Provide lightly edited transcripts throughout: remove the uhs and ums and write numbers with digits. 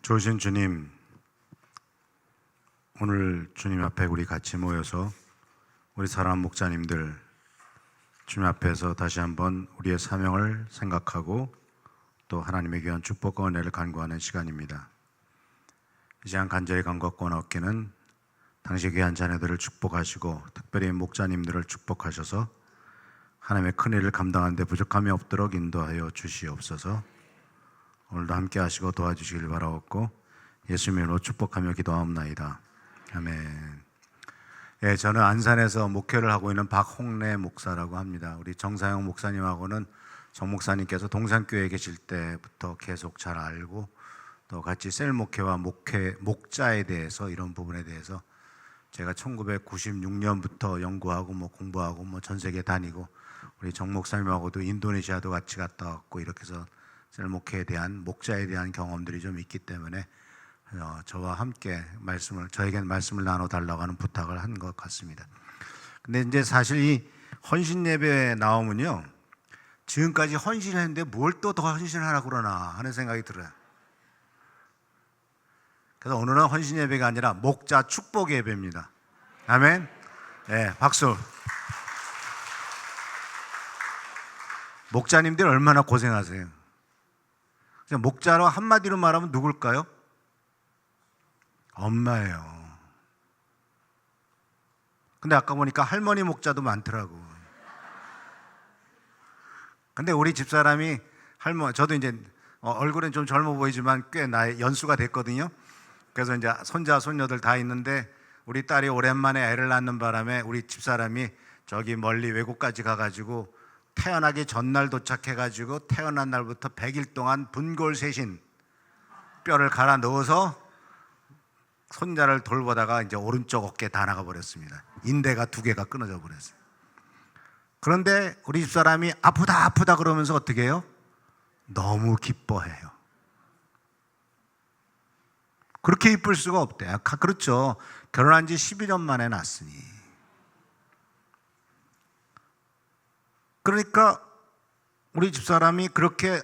좋으신 주님, 오늘 주님 앞에 우리 같이 모여서 우리 사랑하는 목자님들 주님 앞에서 다시 한번 우리의 사명을 생각하고 또 하나님의 귀한 축복과 은혜를 간구하는 시간입니다. 이 시간 간절히 간구하고 얻기는 당시 귀한 자녀들을 축복하시고 특별히 목자님들을 축복하셔서 하나님의 큰 일을 감당하는 데 부족함이 없도록 인도하여 주시옵소서. 오늘도 함께 하시고 도와주시길 바라옵고 예수님의 이름으로 축복하며 기도하옵나이다. 아멘. 예, 저는 안산에서 목회를 하고 있는 박홍래 목사라고 합니다. 우리 정사영 목사님하고는 정 목사님께서 동산교회에 계실 때부터 계속 잘 알고 또 같이 셀 목회와 목자에 대해서 이런 부분에 대해서 제가 1996년부터 연구하고 공부하고 전 세계 다니고 우리 정 목사님하고도 인도네시아도 같이 갔다 왔고 이렇게 해서 셀 목회에 대한 목자에 대한 경험들이 좀 있기 때문에 저와 함께 저에게 말씀을 나눠달라고 하는 부탁을 한 것 같습니다. 근데 이제 사실 이 헌신 예배에 나오면요, 지금까지 헌신을 했는데 뭘 또 더 헌신하라고 그러나 하는 생각이 들어요. 그래서 오늘은 헌신 예배가 아니라 목자 축복 예배입니다. 아멘. 네, 박수. 목자님들 얼마나 고생하세요. 목자로 한마디로 말하면 누굴까요? 엄마예요. 근데 아까 보니까 할머니 목자도 많더라고. 근데 우리 집사람이 저도 이제 얼굴은 좀 젊어 보이지만 꽤 나이 연수가 됐거든요. 그래서 이제 손자 손녀들 다 있는데 우리 딸이 오랜만에 애를 낳는 바람에 우리 집사람이 저기 멀리 외국까지 가가지고 태어나기 전날 도착해가지고 태어난 날부터 100일 동안 분골쇄신 뼈를 갈아 넣어서 손자를 돌보다가 이제 오른쪽 어깨에 다 나가 버렸습니다. 인대가 2개가 끊어져 버렸어요. 그런데 우리 집사람이 아프다 그러면서 어떻게 해요? 너무 기뻐해요. 그렇게 이쁠 수가 없대요. 그렇죠. 결혼한 지 12년 만에 낳았으니. 그러니까 우리 집사람이 그렇게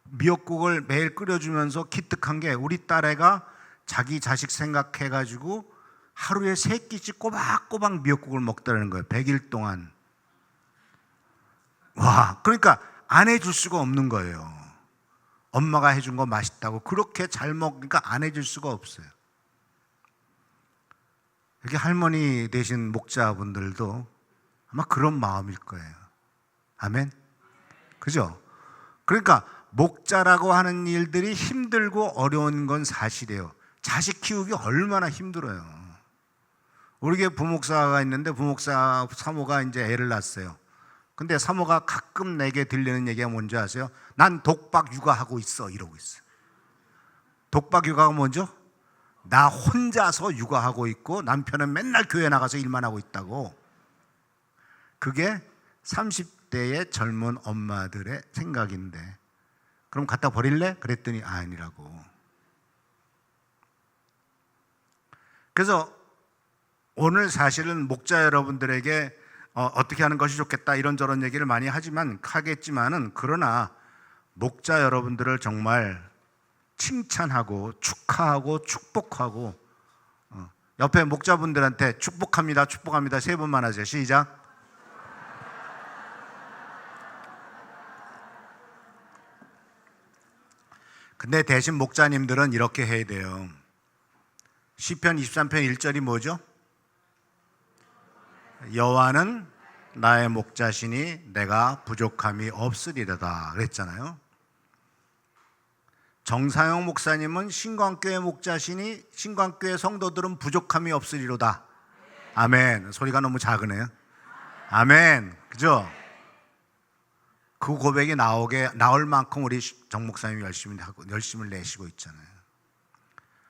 미역국을 매일 끓여주면서 기특한 게 우리 딸애가 자기 자식 생각해가지고 하루에 3끼씩 꼬박꼬박 미역국을 먹더라는 거예요. 100일 동안. 와, 그러니까 안 해줄 수가 없는 거예요. 엄마가 해준 거 맛있다고 그렇게 잘 먹으니까 안 해줄 수가 없어요. 이렇게 할머니 되신 목자분들도 아마 그런 마음일 거예요. 아멘? 그죠? 그러니까 목자라고 하는 일들이 힘들고 어려운 건 사실이에요. 자식 키우기 얼마나 힘들어요. 우리 게 부목사가 있는데 부목사 사모가 이제 애를 낳았어요. 근데 사모가 가끔 내게 들리는 얘기가 뭔지 아세요? 난 독박 육아하고 있어 이러고 있어요. 독박 육아가 뭐죠? 나 혼자서 육아하고 있고 남편은 맨날 교회 나가서 일만 하고 있다고. 그게 30대의 젊은 엄마들의 생각인데 그럼 갖다 버릴래? 그랬더니 아니라고. 그래서 오늘 사실은 목자 여러분들에게 어떻게 하는 것이 좋겠다 이런저런 얘기를 많이 하겠지만은 그러나 목자 여러분들을 정말 칭찬하고 축하하고 축복하고 옆에 목자분들한테 축복합니다 3번만 하세요. 시작. 근데 대신 목자님들은 이렇게 해야 돼요. 시편 23편 1절이 뭐죠? 여호와는 나의 목자시니 내가 부족함이 없으리로다 그랬잖아요. 정사영 목사님은 신광교회 목자시니 신광교회 성도들은 부족함이 없으리로다. 아멘. 소리가 너무 작으네요. 아멘. 그죠? 그 고백이 나올 만큼 우리 정 목사님이 열심을 내시고 있잖아요.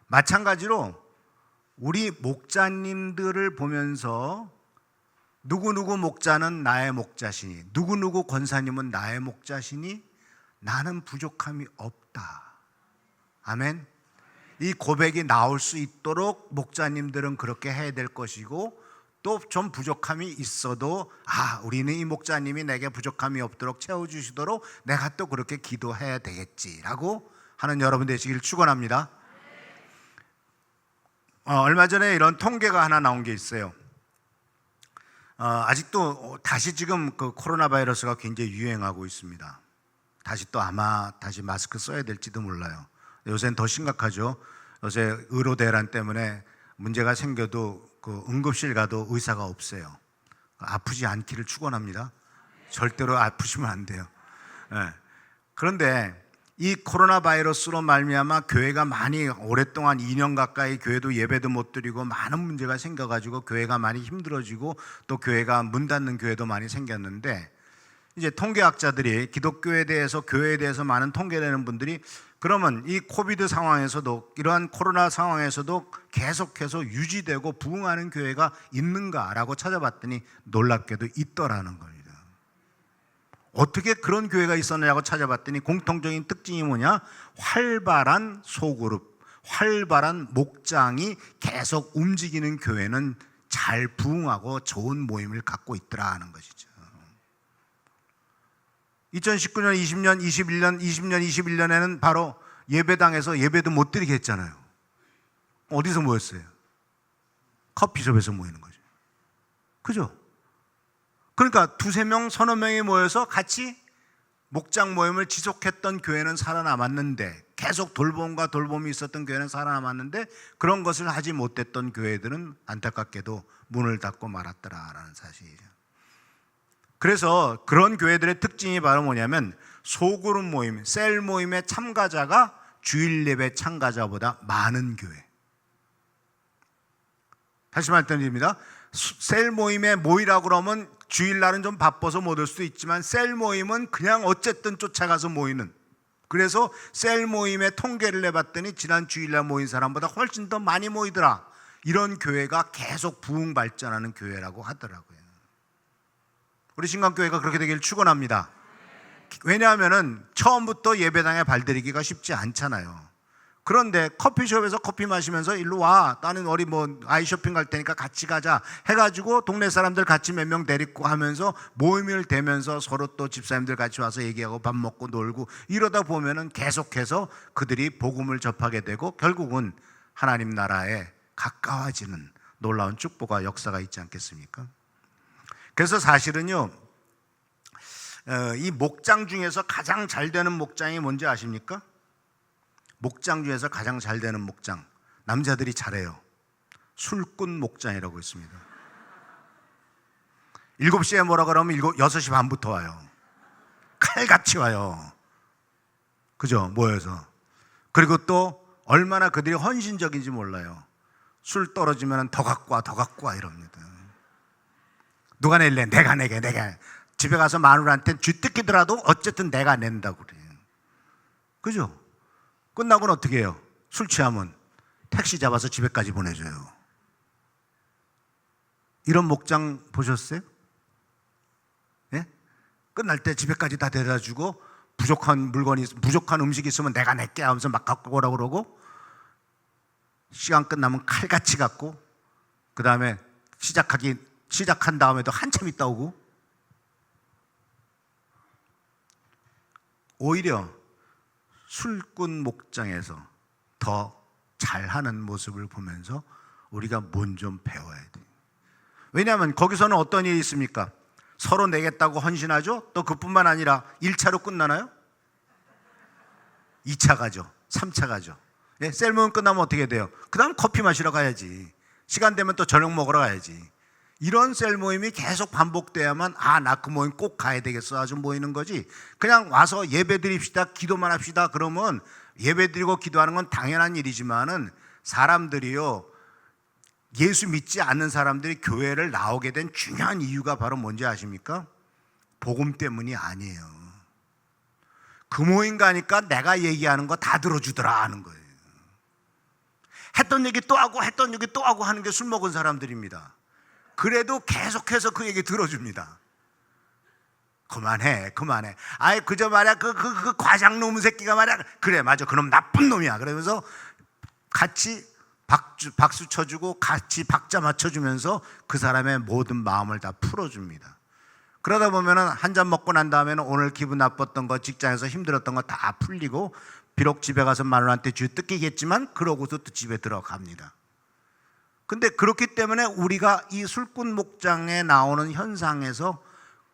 마찬가지로 우리 목자님들을 보면서 누구누구 목자는 나의 목자시니 누구누구 권사님은 나의 목자시니 나는 부족함이 없다. 아멘. 이 고백이 나올 수 있도록 목자님들은 그렇게 해야 될 것이고 또 좀 부족함이 있어도 우리는 이 목자님이 내게 부족함이 없도록 채워주시도록 내가 또 그렇게 기도해야 되겠지라고 하는 여러분 되시길 축원합니다. 얼마 전에 이런 통계가 하나 나온 게 있어요. 아직도 다시 지금 그 코로나 바이러스가 굉장히 유행하고 있습니다. 다시 또 아마 다시 마스크 써야 될지도 몰라요. 요새는 더 심각하죠. 요새 의료 대란 때문에 문제가 생겨도 그 응급실 가도 의사가 없어요. 아프지 않기를 축원합니다. 절대로 아프시면 안 돼요. 네. 그런데 이 코로나 바이러스로 말미암아 교회가 많이 오랫동안 2년 가까이 교회도 예배도 못 드리고 많은 문제가 생겨가지고 교회가 많이 힘들어지고 또 교회가 문 닫는 교회도 많이 생겼는데, 이제 통계학자들이 기독교에 대해서 교회에 대해서 많은 통계내는 분들이 그러면 이 코비드 상황에서도 이러한 코로나 상황에서도 계속해서 유지되고 부흥하는 교회가 있는가라고 찾아봤더니 놀랍게도 있더라는 겁니다. 어떻게 그런 교회가 있었느냐고 찾아봤더니 공통적인 특징이 뭐냐? 활발한 소그룹, 활발한 목장이 계속 움직이는 교회는 잘 부흥하고 좋은 모임을 갖고 있더라 하는 것이죠. 2019년, 20년, 20년, 21년에는 바로 예배당에서 예배도 못 드리게 했잖아요. 어디서 모였어요? 커피숍에서 모이는 거죠. 그죠? 그러니까 두세 명, 서너 명이 모여서 같이 목장 모임을 지속했던 교회는 살아남았는데, 계속 돌봄과 돌봄이 있었던 교회는 살아남았는데, 그런 것을 하지 못했던 교회들은 안타깝게도 문을 닫고 말았더라라는 사실이죠. 그래서 그런 교회들의 특징이 바로 뭐냐면 소그룹 모임, 셀 모임의 참가자가 주일 예배 참가자보다 많은 교회. 다시 말씀드립니다. 셀 모임에 모이라고 그러면 주일날은 좀 바빠서 못 올 수도 있지만 셀 모임은 그냥 어쨌든 쫓아가서 모이는, 그래서 셀 모임의 통계를 내봤더니 지난 주일날 모인 사람보다 훨씬 더 많이 모이더라. 이런 교회가 계속 부흥 발전하는 교회라고 하더라고요. 우리 신강교회가 그렇게 되길 축원합니다. 왜냐하면 처음부터 예배당에 발들이기가 쉽지 않잖아요. 그런데 커피숍에서 커피 마시면서 일로 와, 나는 우리 아이 쇼핑 갈 테니까 같이 가자 해가지고 동네 사람들 같이 몇 명 데리고 하면서 모임을 대면서 서로 또 집사님들 같이 와서 얘기하고 밥 먹고 놀고 이러다 보면은 계속해서 그들이 복음을 접하게 되고 결국은 하나님 나라에 가까워지는 놀라운 축복과 역사가 있지 않겠습니까? 그래서 사실은요, 이 목장 중에서 가장 잘 되는 목장이 뭔지 아십니까? 목장 중에서 가장 잘 되는 목장, 남자들이 잘해요. 술꾼 목장이라고 있습니다. 7시에 뭐라 그러면 6시 반부터 와요. 칼같이 와요. 그죠? 모여서. 그리고 또 얼마나 그들이 헌신적인지 몰라요. 술 떨어지면 더 갖고 와, 더 갖고 와 이럽니다. 누가 낼래? 내가 내게. 집에 가서 마누라한테 쥐뜯기더라도 어쨌든 내가 낸다고 그래요. 그죠? 끝나고는 어떻게 해요? 술 취하면 택시 잡아서 집에까지 보내줘요. 이런 목장 보셨어요? 예? 끝날 때 집에까지 다 데려다주고 부족한 음식이 있으면 내가 낼게 하면서 막 갖고 오라고 그러고, 시간 끝나면 칼같이 갖고, 그 다음에 시작한 다음에도 한참 있다 오고. 오히려 술꾼 목장에서 더 잘하는 모습을 보면서 우리가 뭔 좀 배워야 돼요. 왜냐하면 거기서는 어떤 일이 있습니까? 서로 내겠다고 헌신하죠. 또 그뿐만 아니라 1차로 끝나나요? 2차 가죠. 3차 가죠. 예? 셀모임 끝나면 어떻게 돼요? 그 다음 커피 마시러 가야지. 시간 되면 또 저녁 먹으러 가야지. 이런 셀 모임이 계속 반복돼야만 나 그 모임 꼭 가야 되겠어 아주 모이는 거지. 그냥 와서 예배 드립시다, 기도만 합시다 그러면 예배 드리고 기도하는 건 당연한 일이지만은 사람들이요, 예수 믿지 않는 사람들이 교회를 나오게 된 중요한 이유가 바로 뭔지 아십니까? 복음 때문이 아니에요. 그 모임 가니까 내가 얘기하는 거 다 들어주더라 하는 거예요. 했던 얘기 또 하고 했던 얘기 또 하고 하는 게 술 먹은 사람들입니다. 그래도 계속해서 그 얘기 들어줍니다. 그만해. 아이 그저 말이야 그 과장 놈 새끼가 말이야. 그래 맞아, 그놈 나쁜 놈이야. 그러면서 같이 박수 쳐주고 같이 박자 맞춰주면서 그 사람의 모든 마음을 다 풀어줍니다. 그러다 보면은 한 잔 먹고 난 다음에는 오늘 기분 나빴던 거, 직장에서 힘들었던 거 다 풀리고 비록 집에 가서 마누라한테 쥐 뜯기겠지만 그러고서 또 집에 들어갑니다. 근데 그렇기 때문에 우리가 이 술꾼 목장에 나오는 현상에서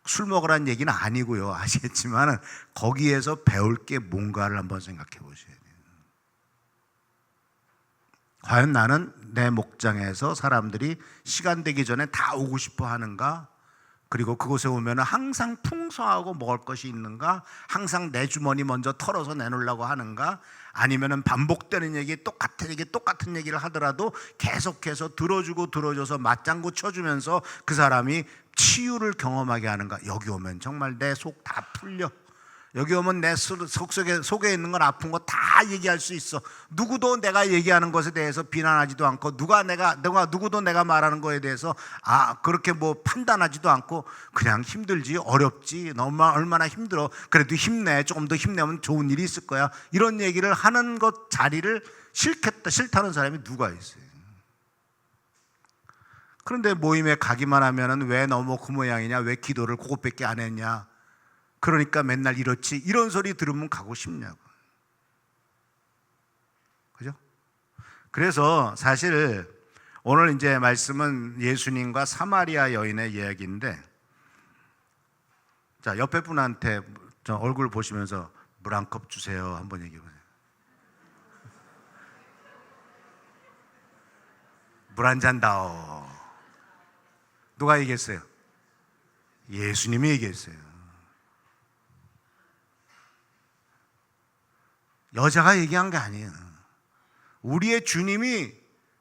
술 먹으라는 얘기는 아니고요. 아시겠지만 거기에서 배울 게 뭔가를 한번 생각해 보셔야 돼요. 과연 나는 내 목장에서 사람들이 시간 되기 전에 다 오고 싶어 하는가? 그리고 그곳에 오면 항상 풍성하고 먹을 것이 있는가? 항상 내 주머니 먼저 털어서 내놓으려고 하는가? 아니면 반복되는 얘기, 똑같은 얘기를 하더라도 계속해서 들어줘서 맞장구 쳐주면서 그 사람이 치유를 경험하게 하는가? 여기 오면 정말 내 속 다 풀려. 여기 오면 내 속에 있는 건 아픈 거 다 얘기할 수 있어. 누구도 내가 얘기하는 것에 대해서 비난하지도 않고 누구도 내가 말하는 거에 대해서 그렇게 뭐 판단하지도 않고 그냥 힘들지, 어렵지, 너무 얼마나 힘들어, 그래도 힘내, 조금 더 힘내면 좋은 일이 있을 거야, 이런 얘기를 하는 것 자리를 싫다는 사람이 누가 있어요? 그런데 모임에 가기만 하면은 왜 너무 그 모양이냐, 왜 기도를 그것밖에 안 했냐, 그러니까 맨날 이렇지, 이런 소리 들으면 가고 싶냐고. 그죠? 그래서 사실 오늘 이제 말씀은 예수님과 사마리아 여인의 이야기인데, 자, 옆에 분한테 저 얼굴 보시면서 물 한 컵 주세요 한번 얘기해 보세요. 물 한 잔 다오. 누가 얘기했어요? 예수님이 얘기했어요. 여자가 얘기한 게 아니에요. 우리의 주님이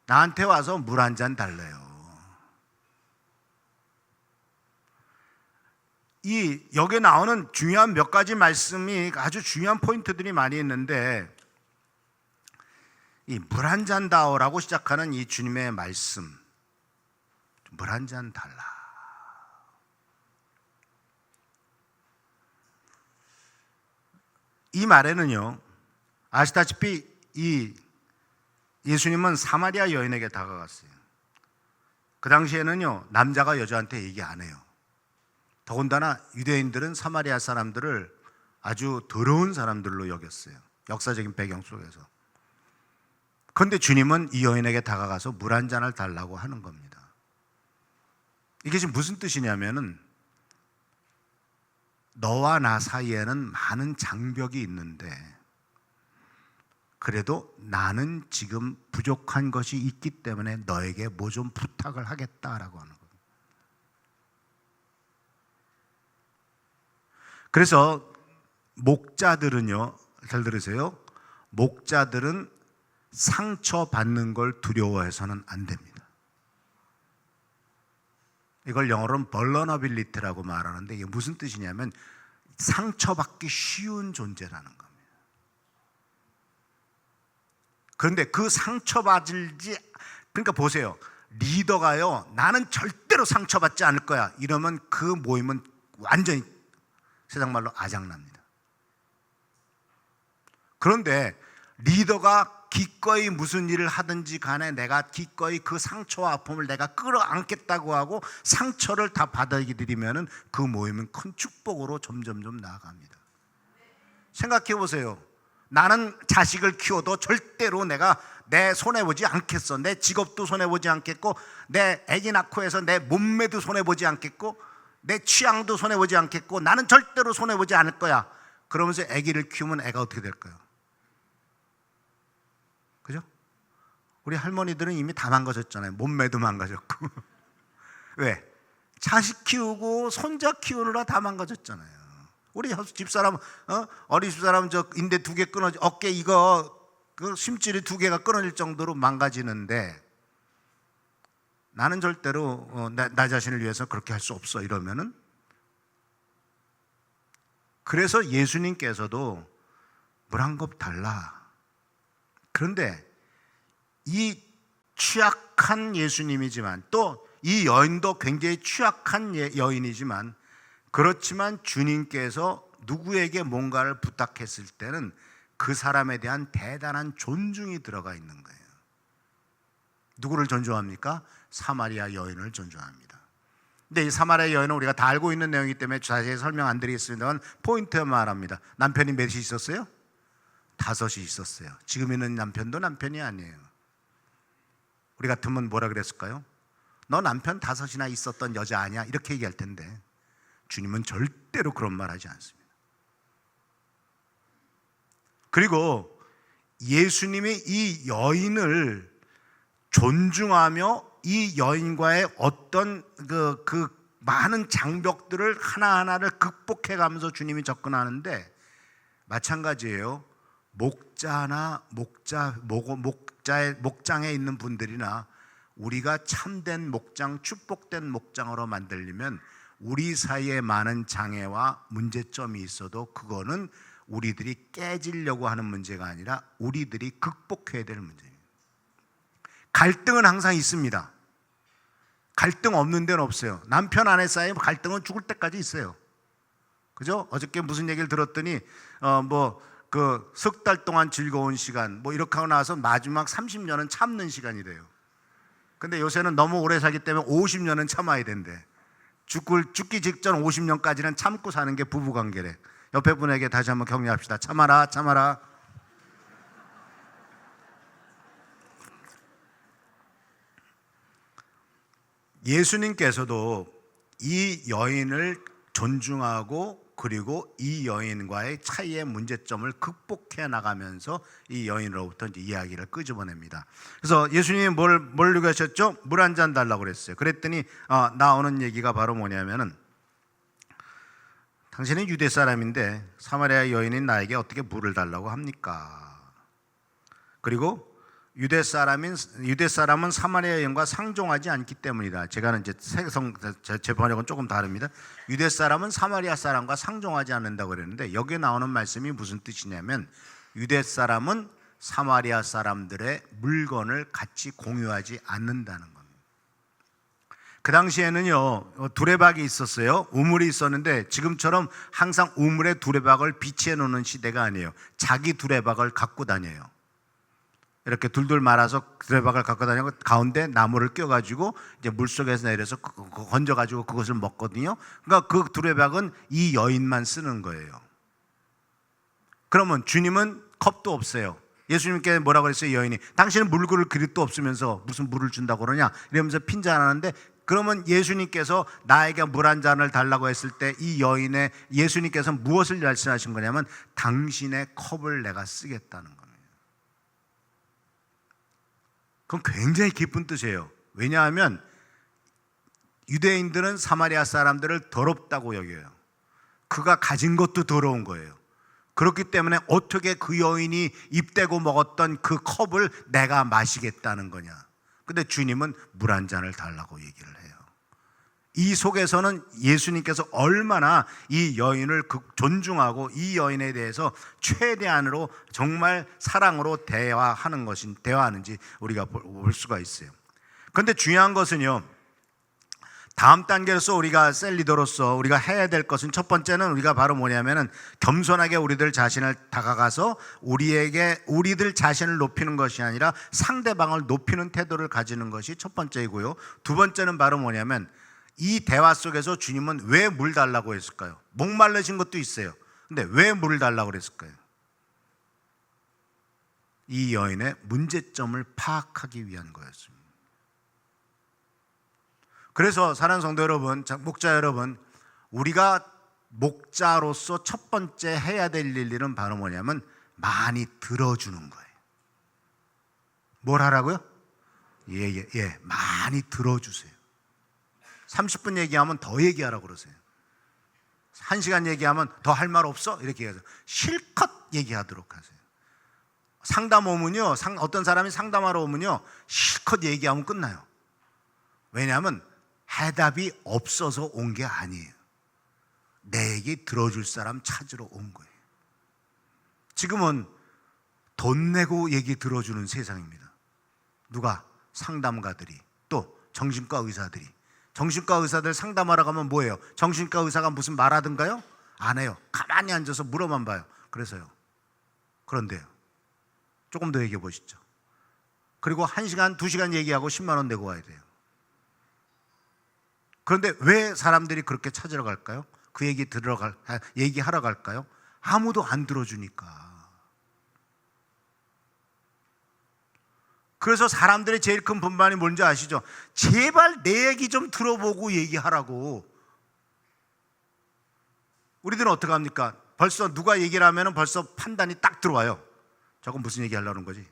나한테 와서 물 한 잔 달래요. 여기에 나오는 중요한 몇 가지 말씀이 아주 중요한 포인트들이 많이 있는데, 이 물 한 잔 다오라고 시작하는 이 주님의 말씀, 물 한 잔 달라. 이 말에는요, 아시다시피 이 예수님은 사마리아 여인에게 다가갔어요. 그 당시에는요, 남자가 여자한테 얘기 안 해요. 더군다나 유대인들은 사마리아 사람들을 아주 더러운 사람들로 여겼어요. 역사적인 배경 속에서. 그런데 주님은 이 여인에게 다가가서 물 한 잔을 달라고 하는 겁니다. 이게 지금 무슨 뜻이냐면은, 너와 나 사이에는 많은 장벽이 있는데 그래도 나는 지금 부족한 것이 있기 때문에 너에게 뭐 좀 부탁을 하겠다라고 하는 거예요. 그래서 목자들은요, 잘 들으세요. 목자들은 상처받는 걸 두려워해서는 안 됩니다. 이걸 영어로는 vulnerability라고 말하는데, 이게 무슨 뜻이냐면 상처받기 쉬운 존재라는 겁니다. 그런데 그 그러니까 보세요. 리더가요, 나는 절대로 상처받지 않을 거야, 이러면 그 모임은 완전히 세상 말로 아작납니다. 그런데 리더가 기꺼이 무슨 일을 하든지 간에 내가 기꺼이 그 상처와 아픔을 내가 끌어안겠다고 하고 상처를 다 받아들이면 그 모임은 큰 축복으로 점점점 나아갑니다. 생각해 보세요. 나는 자식을 키워도 절대로 내가 내 손해보지 않겠어. 내 직업도 손해보지 않겠고, 내 아기 낳고 해서 내 몸매도 손해보지 않겠고, 내 취향도 손해보지 않겠고, 나는 절대로 손해보지 않을 거야. 그러면서 아기를 키우면 애가 어떻게 될까요? 그죠? 우리 할머니들은 이미 다 망가졌잖아요. 몸매도 망가졌고. 왜? 자식 키우고 손자 키우느라 다 망가졌잖아요. 우리 집사람, 어린 집사람 저 인대 2개 끊어지, 어깨 그 심줄이 2개가 끊어질 정도로 망가지는데, 나는 절대로 나 자신을 위해서 그렇게 할 수 없어 이러면은, 그래서 예수님께서도 물 한 컵 달라. 그런데 이 취약한 예수님이지만, 또 이 여인도 굉장히 취약한 여인이지만, 그렇지만 주님께서 누구에게 뭔가를 부탁했을 때는 그 사람에 대한 대단한 존중이 들어가 있는 거예요. 누구를 존중합니까? 사마리아 여인을 존중합니다. 근데 이 사마리아 여인은 우리가 다 알고 있는 내용이기 때문에 자세히 설명 안 드리겠습니다만 포인트 말합니다. 남편이 몇이 있었어요? 5이 있었어요. 지금 있는 남편도 남편이 아니에요. 우리 같으면 뭐라 그랬을까요? 너 남편 5이나 있었던 여자 아니야? 이렇게 얘기할 텐데 주님은 절대로 그런 말 하지 않습니다. 그리고 예수님이 이 여인을 존중하며 이 여인과의 어떤 그 많은 장벽들을 하나하나를 극복해가면서 주님이 접근하는데, 마찬가지예요. 목장에 있는 분들이나 우리가 참된 목장, 축복된 목장으로 만들려면 우리 사이에 많은 장애와 문제점이 있어도 그거는 우리들이 깨지려고 하는 문제가 아니라 우리들이 극복해야 될 문제입니다. 갈등은 항상 있습니다. 갈등 없는 데는 없어요. 남편 아내 사이에 갈등은 죽을 때까지 있어요. 그죠? 어저께 무슨 얘기를 들었더니 석 달 동안 즐거운 시간 이렇게 하고 나서 마지막 30년은 참는 시간이래요. 근데 요새는 너무 오래 살기 때문에 50년은 참아야 된대. 죽기 직전 50년까지는 참고 사는 게 부부관계래. 옆에 분에게 다시 한번 격려합시다. 참아라, 참아라. 예수님께서도 이 여인을 존중하고 그리고 이 여인과의 차이의 문제점을 극복해 나가면서 이 여인으로부터 이제 이야기를 끄집어냅니다. 그래서 예수님이 뭘 요구하셨죠? 물 한 잔 달라고 그랬어요. 그랬더니 나오는 얘기가 바로 뭐냐면은, 당신은 유대 사람인데 사마리아 여인인 나에게 어떻게 물을 달라고 합니까? 그리고 유대 사람은 사마리아 여인과 상종하지 않기 때문이다. 제가는 이제 제 번역은 조금 다릅니다. 유대 사람은 사마리아 사람과 상종하지 않는다고 그랬는데, 여기에 나오는 말씀이 무슨 뜻이냐면, 유대 사람은 사마리아 사람들의 물건을 같이 공유하지 않는다는 겁니다. 그 당시에는요, 두레박이 있었어요. 우물이 있었는데 지금처럼 항상 우물에 두레박을 비치해 놓는 시대가 아니에요. 자기 두레박을 갖고 다녀요. 이렇게 둘둘 말아서 두레박을 갖고 다니고 가운데 나무를 껴가지고 이제 물속에서 내려서 건져가지고 그것을 먹거든요. 그러니까 그 두레박은 이 여인만 쓰는 거예요. 그러면 주님은 컵도 없어요. 예수님께 뭐라고 그랬어요? 여인이 당신은 물 그릇 그릇도 없으면서 무슨 물을 준다고 그러냐 이러면서 핀잔하는데, 그러면 예수님께서 나에게 물 한 잔을 달라고 했을 때 이 여인의 예수님께서 무엇을 말씀하신 거냐면, 당신의 컵을 내가 쓰겠다는 겁니다. 그건 굉장히 기쁜 뜻이에요. 왜냐하면 유대인들은 사마리아 사람들을 더럽다고 여겨요. 그가 가진 것도 더러운 거예요. 그렇기 때문에 어떻게 그 여인이 입대고 먹었던 그 컵을 내가 마시겠다는 거냐. 근데 주님은 물 한 잔을 달라고 얘기를 해요. 이 속에서는 예수님께서 얼마나 이 여인을 존중하고 이 여인에 대해서 최대한으로 정말 사랑으로 대화하는지 우리가 볼 수가 있어요. 그런데 중요한 것은요, 다음 단계로서 우리가 셀리더로서 우리가 해야 될 것은, 첫 번째는 우리가 바로 뭐냐면은 겸손하게 우리들 자신을 다가가서 우리들 자신을 높이는 것이 아니라 상대방을 높이는 태도를 가지는 것이 첫 번째이고요. 두 번째는 바로 뭐냐면, 이 대화 속에서 주님은 왜 물 달라고 했을까요? 목말르신 것도 있어요. 근데 왜 물을 달라고 그랬을까요? 이 여인의 문제점을 파악하기 위한 거였습니다. 그래서 사랑하는 성도 여러분, 목자 여러분, 우리가 목자로서 첫 번째 해야 될 일은 바로 뭐냐면 많이 들어주는 거예요. 뭘 하라고요? 많이 들어주세요. 30분 얘기하면 더 얘기하라고 그러세요. 1시간 얘기하면 더 할 말 없어? 이렇게 얘기하세요. 실컷 얘기하도록 하세요. 상담 오면요, 어떤 사람이 상담하러 오면요, 실컷 얘기하면 끝나요. 왜냐하면 해답이 없어서 온 게 아니에요. 내 얘기 들어줄 사람 찾으러 온 거예요. 지금은 돈 내고 얘기 들어주는 세상입니다. 누가? 상담가들이, 또 정신과 의사들이. 정신과 의사들 상담하러 가면 뭐예요? 정신과 의사가 무슨 말하든가요? 안 해요. 가만히 앉아서 물어만 봐요. 그래서요. 그런데요, 조금 더 얘기해 보시죠. 그리고 1시간, 2시간 얘기하고 10만 원 내고 와야 돼요. 그런데 왜 사람들이 그렇게 찾으러 갈까요? 그 얘기하러 갈까요? 아무도 안 들어주니까. 그래서 사람들의 제일 큰 분반이 뭔지 아시죠? 제발 내 얘기 좀 들어보고 얘기하라고. 우리들은 어떻게 합니까? 벌써 누가 얘기를 하면 벌써 판단이 딱 들어와요. 저건 무슨 얘기 하려는 거지?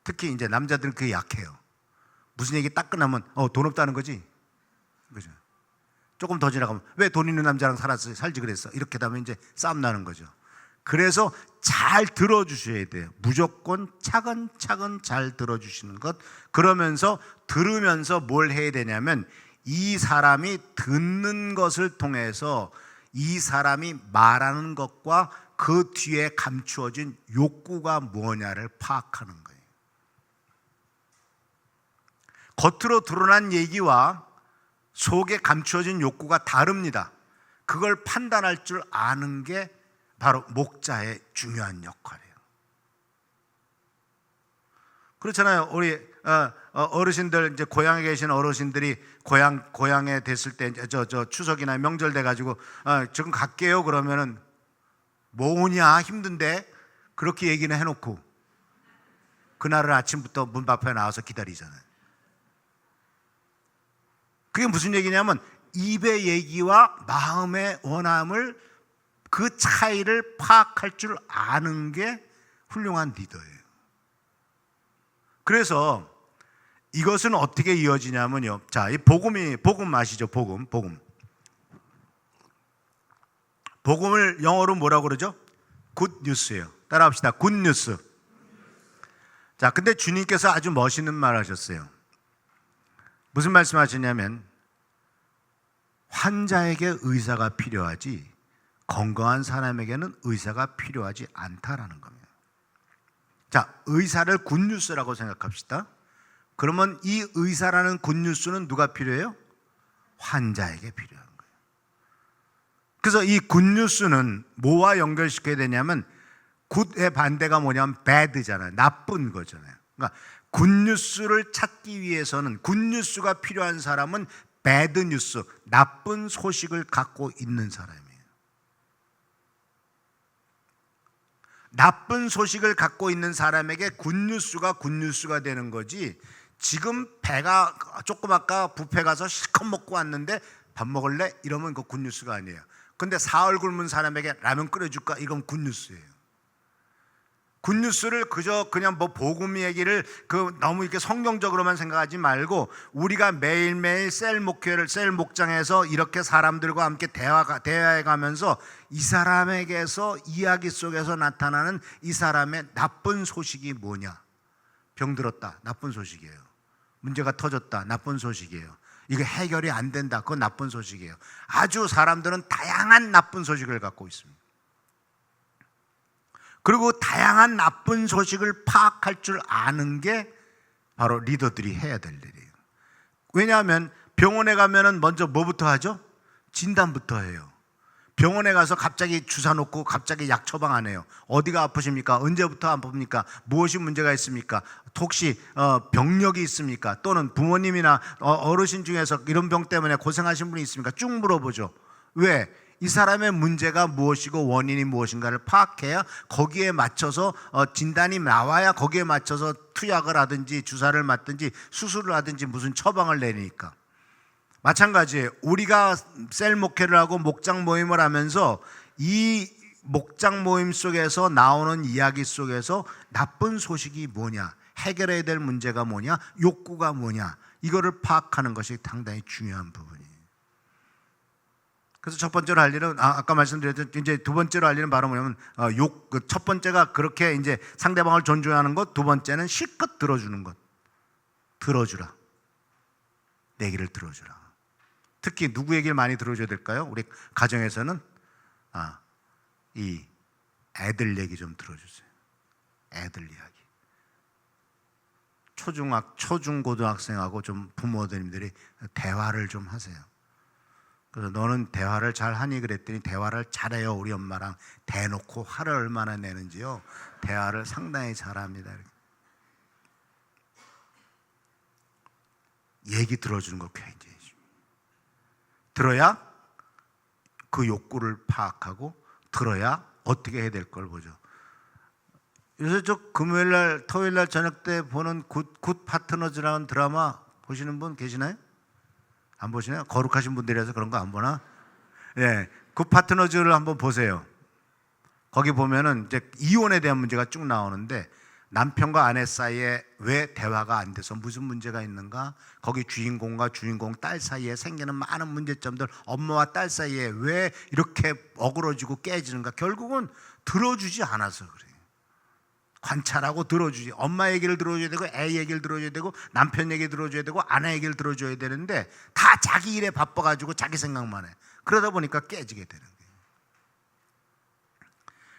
특히 이제 남자들은 그게 약해요. 무슨 얘기 딱 끝나면 돈 없다는 거지? 그죠? 조금 더 지나가면 왜 돈 있는 남자랑 살지 그랬어? 이렇게 되면 이제 싸움 나는 거죠. 그래서 잘 들어주셔야 돼요. 무조건 차근차근 잘 들어주시는 것. 그러면서 들으면서 뭘 해야 되냐면 이 사람이 듣는 것을 통해서 이 사람이 말하는 것과 그 뒤에 감추어진 욕구가 뭐냐를 파악하는 거예요. 겉으로 드러난 얘기와 속에 감추어진 욕구가 다릅니다. 그걸 판단할 줄 아는 게 바로 목자의 중요한 역할이에요. 그렇잖아요. 우리 어르신들, 이제 고향에 계신 어르신들이 고향에 됐을 때 저 추석이나 명절 돼 가지고 지금 갈게요 그러면은 뭐냐 힘든데 그렇게 얘기는 해놓고 그날을 아침부터 문 앞에 나와서 기다리잖아요. 그게 무슨 얘기냐면 입의 얘기와 마음의 원함을 그 차이를 파악할 줄 아는 게 훌륭한 리더예요. 그래서 이것은 어떻게 이어지냐면요. 자, 이 복음 아시죠? 복음을 영어로 뭐라고 그러죠? 굿뉴스예요. 따라합시다. 굿뉴스. 자, 근데 주님께서 아주 멋있는 말 하셨어요. 무슨 말씀하셨냐면 환자에게 의사가 필요하지 건강한 사람에게는 의사가 필요하지 않다라는 겁니다. 자, 의사를 굿뉴스라고 생각합시다. 그러면 이 의사라는 굿뉴스는 누가 필요해요? 환자에게 필요한 거예요. 그래서 이 굿뉴스는 뭐와 연결시켜야 되냐면 굿의 반대가 뭐냐면 bad잖아요. 나쁜 거잖아요. 그러니까 굿뉴스를 찾기 위해서는 굿뉴스가 필요한 사람은 배드뉴스, 나쁜 소식을 갖고 있는 사람이에요. 나쁜 소식을 갖고 있는 사람에게 굿뉴스가 되는 거지. 지금 배가 조금 아까 뷔페 가서 실컷 먹고 왔는데 밥 먹을래? 이러면 그거 굿뉴스가 아니에요. 근데 사흘 굶은 사람에게 라면 끓여줄까? 이건 굿뉴스예요. 굿뉴스를 그냥 뭐 복음 얘기를 너무 이렇게 성경적으로만 생각하지 말고 우리가 매일매일 셀 목장에서 이렇게 사람들과 함께 대화해 가면서 이 사람에게서 이야기 속에서 나타나는 이 사람의 나쁜 소식이 뭐냐? 병들었다. 나쁜 소식이에요. 문제가 터졌다. 나쁜 소식이에요. 이게 해결이 안 된다. 그건 나쁜 소식이에요. 아주 사람들은 다양한 나쁜 소식을 갖고 있습니다. 그리고 다양한 나쁜 소식을 파악할 줄 아는 게 바로 리더들이 해야 될 일이에요. 왜냐하면 병원에 가면은 먼저 뭐부터 하죠? 진단부터 해요. 병원에 가서 갑자기 주사 놓고 갑자기 약 처방 안 해요. 어디가 아프십니까? 언제부터 아픕니까? 무엇이 문제가 있습니까? 혹시 병력이 있습니까? 또는 부모님이나 어르신 중에서 이런 병 때문에 고생하신 분이 있습니까? 쭉 물어보죠. 왜? 이 사람의 문제가 무엇이고 원인이 무엇인가를 파악해야 거기에 맞춰서 진단이 나와야 거기에 맞춰서 투약을 하든지 주사를 맞든지 수술을 하든지 무슨 처방을 내니까. 마찬가지예요. 우리가 셀 목회를 하고 목장 모임을 하면서 이 목장 모임 속에서 나오는 이야기 속에서 나쁜 소식이 뭐냐, 해결해야 될 문제가 뭐냐, 욕구가 뭐냐, 이거를 파악하는 것이 상당히 중요한 부분이에요. 그래서 첫 번째로 할 일은 아까 말씀드렸듯 이제 두 번째로 할 일은 바로 뭐냐면 첫 번째가 그렇게 이제 상대방을 존중하는 것, 두 번째는 실컷 들어주는 것. 들어주라. 내 얘기를 들어주라. 특히 누구 얘기를 많이 들어줘야 될까요? 우리 가정에서는 이 애들 얘기 좀 들어주세요. 애들 이야기. 초중고등학생하고 좀 부모님들이 대화를 좀 하세요. 그래서 너는 대화를 잘 하니 그랬더니 대화를 잘해요. 우리 엄마랑 대놓고 화를 얼마나 내는지요. 대화를 상당히 잘합니다. 얘기 들어주는 거 굉장히 중요해요. 들어야 그 욕구를 파악하고 들어야 어떻게 해야 될 걸 보죠. 요새 저 금요일날 토요일날 저녁 때 보는 굿 파트너즈라는 드라마 보시는 분 계시나요? 안 보시나요? 거룩하신 분들이라서 그런 거 안 보나? 예, 굿 파트너즈를 한번 보세요. 거기 보면은 이제 이혼에 대한 문제가 쭉 나오는데 남편과 아내 사이에 왜 대화가 안 돼서 무슨 문제가 있는가? 거기 주인공과 주인공 딸 사이에 생기는 많은 문제점들, 엄마와 딸 사이에 왜 이렇게 어그러지고 깨지는가? 결국은 들어주지 않아서 그래요. 관찰하고 들어주지. 엄마 얘기를 들어줘야 되고, 애 얘기를 들어줘야 되고, 남편 얘기 들어줘야 되고, 아내 얘기를 들어줘야 되는데 다 자기 일에 바빠가지고 자기 생각만 해. 그러다 보니까 깨지게 되는 거예요.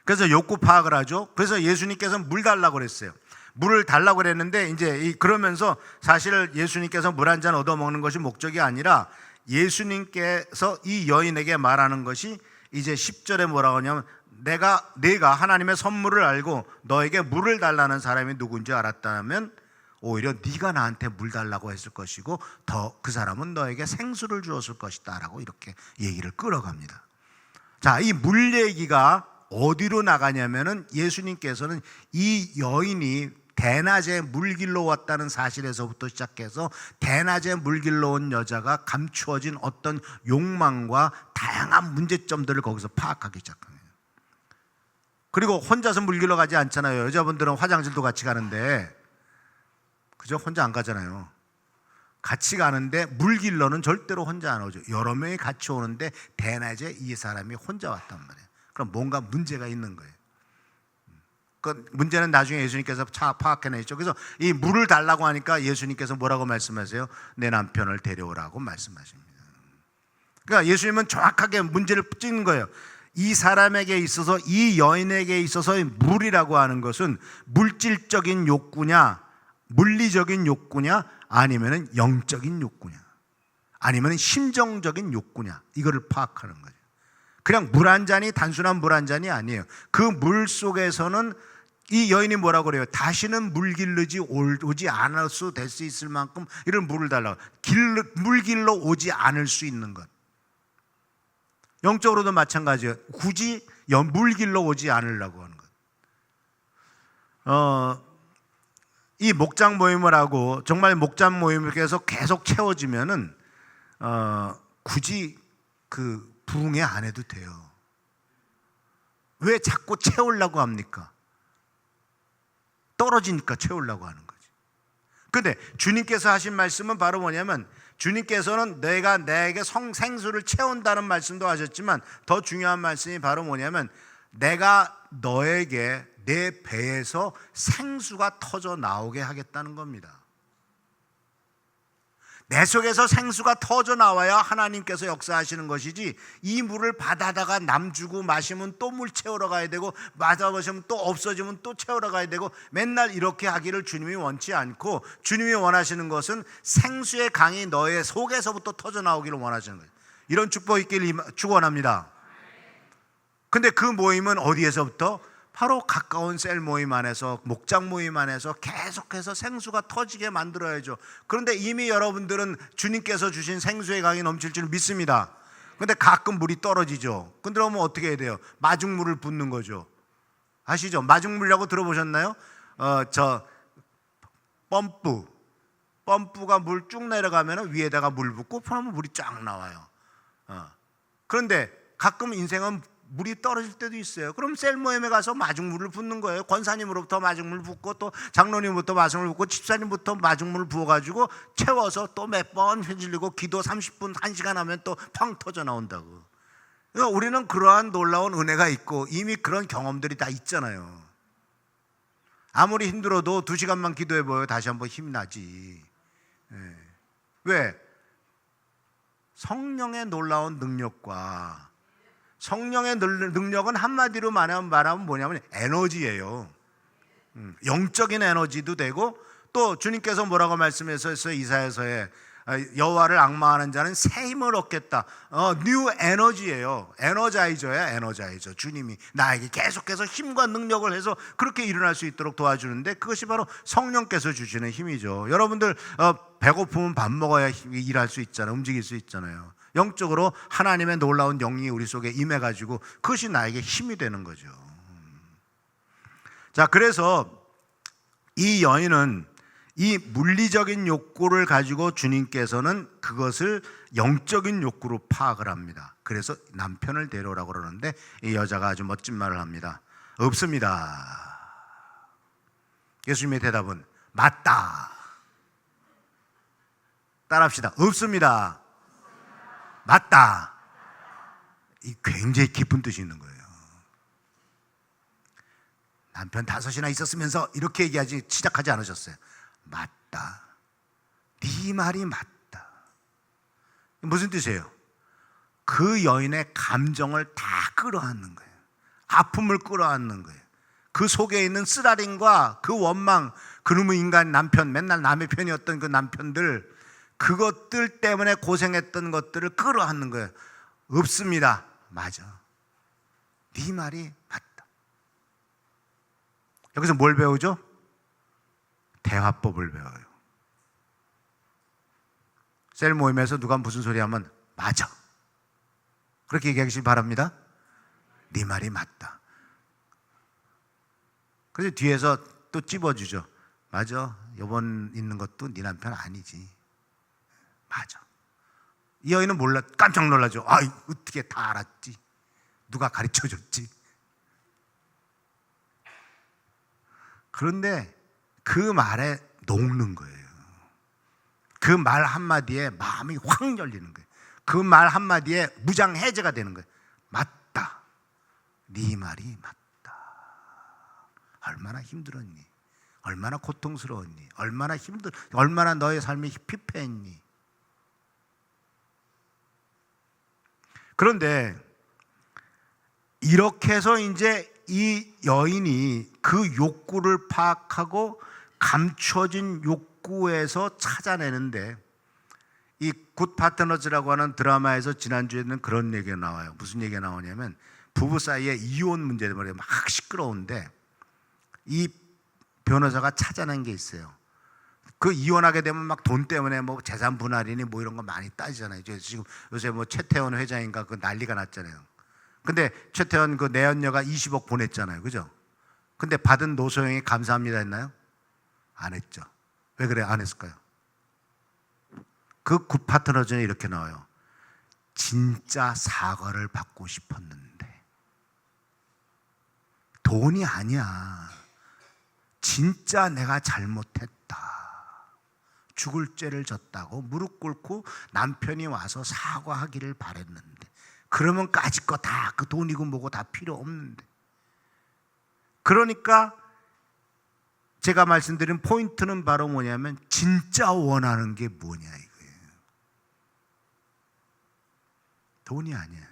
그래서 욕구 파악을 하죠. 그래서 예수님께서 물 달라고 그랬어요. 물을 달라고 그랬는데 이제 그러면서 사실 예수님께서 물 한 잔 얻어 먹는 것이 목적이 아니라 예수님께서 이 여인에게 말하는 것이 이제 10절에 뭐라고 하냐면 내가 하나님의 선물을 알고 너에게 물을 달라는 사람이 누군지 알았다면 오히려 네가 나한테 물 달라고 했을 것이고 더 그 사람은 너에게 생수를 주었을 것이다 라고 이렇게 얘기를 끌어갑니다. 자, 이 물 얘기가 어디로 나가냐면은 예수님께서는 이 여인이 대낮에 물길로 왔다는 사실에서부터 시작해서 대낮에 물길로 온 여자가 감추어진 어떤 욕망과 다양한 문제점들을 거기서 파악하기 시작합니다. 그리고 혼자서 물길로 가지 않잖아요. 여자분들은 화장실도 같이 가는데 그죠? 혼자 안 가잖아요. 같이 가는데 물길로는 절대로 혼자 안 오죠. 여러 명이 같이 오는데 대낮에 이 사람이 혼자 왔단 말이에요. 그럼 뭔가 문제가 있는 거예요. 그 문제는 나중에 예수님께서 파악해내죠. 그래서 이 물을 달라고 하니까 예수님께서 뭐라고 말씀하세요? 내 남편을 데려오라고 말씀하십니다. 그러니까 예수님은 정확하게 문제를 찍는 거예요. 이 사람에게 있어서, 이 여인에게 있어서의 물이라고 하는 것은 물질적인 욕구냐, 물리적인 욕구냐, 아니면은 영적인 욕구냐, 아니면은 심정적인 욕구냐, 이거를 파악하는 거죠. 그냥 물 한 잔이 단순한 물 한 잔이 아니에요. 그 물 속에서는 이 여인이 뭐라고 그래요? 다시는 물 길르지 오지 않을 수 될 수 있을 만큼 이런 물을 달라고. 물 길러 오지 않을 수 있는 것. 영적으로도 마찬가지예요. 굳이 물 길러 오지 않으려고 하는 것. 이 목장 모임을 하고 정말 목장 모임을 계속 채워지면은 굳이 그 부흥회 안 해도 돼요. 왜 자꾸 채우려고 합니까? 떨어지니까 채우려고 하는 거지. 그런데 주님께서 하신 말씀은 바로 뭐냐면, 주님께서는 내가 내게 생수를 채운다는 말씀도 하셨지만 더 중요한 말씀이 바로 뭐냐면, 내가 너에게 내 배에서 생수가 터져 나오게 하겠다는 겁니다. 내 속에서 생수가 터져 나와야 하나님께서 역사하시는 것이지, 이 물을 받아다가 남 주고 마시면 또 물 채우러 가야 되고, 마다 마시면 또 없어지면 또 채우러 가야 되고, 맨날 이렇게 하기를 주님이 원치 않고, 주님이 원하시는 것은 생수의 강이 너의 속에서부터 터져 나오기를 원하시는 거예요. 이런 축복 있기를 축원합니다. 근데 그 모임은 어디에서부터? 바로 가까운 셀 모임 안에서, 목장 모임 안에서 계속해서 생수가 터지게 만들어야죠. 그런데 이미 여러분들은 주님께서 주신 생수의 강이 넘칠 줄 믿습니다. 그런데 가끔 물이 떨어지죠. 그러면 어떻게 해야 돼요? 마중물을 붓는 거죠. 아시죠? 마중물이라고 들어보셨나요? 저 펌프가 물 쭉 내려가면 위에다가 물 붓고 그러면 물이 쫙 나와요. 그런데 가끔 인생은 물이 떨어질 때도 있어요. 그럼 셀 모임에 가서 마중물을 붓는 거예요. 권사님으로부터 마중물 붓고, 또 장로님부터 마중물 붓고, 집사님부터 마중물을 부어가지고 채워서 또 몇 번 휘둘리고, 기도 30분 1시간 하면 또 펑 터져 나온다고. 그러니까 우리는 그러한 놀라운 은혜가 있고 이미 그런 경험들이 다 있잖아요. 아무리 힘들어도 2시간만 기도해봐요. 다시 한번 힘이 나지. 왜? 성령의 놀라운 능력과, 성령의 능력은 한마디로 말하면 뭐냐면 에너지예요. 영적인 에너지도 되고, 또 주님께서 뭐라고 말씀하셨어요? 이사야서에 여호와를 앙망하는 자는 새 힘을 얻겠다. 뉴 에너지예요. 에너자이저야, 에너자이저. 주님이 나에게 계속해서 힘과 능력을 해서 그렇게 일어날 수 있도록 도와주는데, 그것이 바로 성령께서 주시는 힘이죠. 여러분들 배고프면 밥 먹어야 일할 수 있잖아요. 움직일 수 있잖아요. 영적으로 하나님의 놀라운 영이 우리 속에 임해가지고 그것이 나에게 힘이 되는 거죠. 자, 그래서 이 여인은 이 물리적인 욕구를 가지고 주님께서는 그것을 영적인 욕구로 파악을 합니다. 그래서 남편을 데려오라고 그러는데 이 여자가 아주 멋진 말을 합니다. 없습니다. 예수님의 대답은 맞다. 따라합시다. 없습니다. 맞다. 이 굉장히 깊은 뜻이 있는 거예요. 남편 5이나 있었으면서 이렇게 얘기하지 시작하지 않으셨어요. 맞다. 네 말이 맞다. 무슨 뜻이에요? 그 여인의 감정을 다 끌어안는 거예요. 아픔을 끌어안는 거예요. 그 속에 있는 쓰라림과 그 원망, 그놈의 인간 남편, 맨날 남의 편이었던 그 남편들, 그것들 때문에 고생했던 것들을 끌어안는 거예요. 없습니다. 맞아. 네 말이 맞다. 여기서 뭘 배우죠? 대화법을 배워요. 셀 모임에서 누가 무슨 소리 하면 맞아. 그렇게 얘기하시기 바랍니다. 네 말이 맞다. 그래서 뒤에서 또 찝어주죠. 맞아. 이번 있는 것도 네 남편 아니지. 맞아. 이 여인은 몰라, 깜짝 놀라죠. 아, 어떻게 다 알았지? 누가 가르쳐줬지? 그런데 그 말에 녹는 거예요. 그 말 한마디에 마음이 확 열리는 거예요. 그 말 한마디에 무장해제가 되는 거예요. 맞다. 네 말이 맞다. 얼마나 힘들었니? 얼마나 고통스러웠니? 얼마나 너의 삶이 피폐했니? 그런데 이렇게 해서 이제 이 여인이 그 욕구를 파악하고 감춰진 욕구에서 찾아내는데, 이 굿 파트너즈라고 하는 드라마에서 지난주에는 그런 얘기가 나와요. 무슨 얘기가 나오냐면 부부 사이에 이혼 문제 때문에 막 시끄러운데 이 변호사가 찾아낸 게 있어요. 그 이혼하게 되면 막 돈 때문에 뭐 재산 분할이니 뭐 이런 거 많이 따지잖아요. 지금 요새 뭐 최태원 회장인가 그 난리가 났잖아요. 근데 최태원 그 내연녀가 20억 보냈잖아요. 그죠? 근데 받은 노소영이 감사합니다 했나요? 안 했죠. 왜 그래? 안 했을까요? 그 굿 파트너즈는 이렇게 나와요. 진짜 사과를 받고 싶었는데 돈이 아니야. 진짜 내가 잘못했다. 죽을 죄를 졌다고 무릎 꿇고 남편이 와서 사과하기를 바랬는데, 그러면 까짓 거 다 그 돈이고 뭐고 다 필요 없는데. 그러니까 제가 말씀드린 포인트는 바로 뭐냐면 진짜 원하는 게 뭐냐 이거예요. 돈이 아니에요.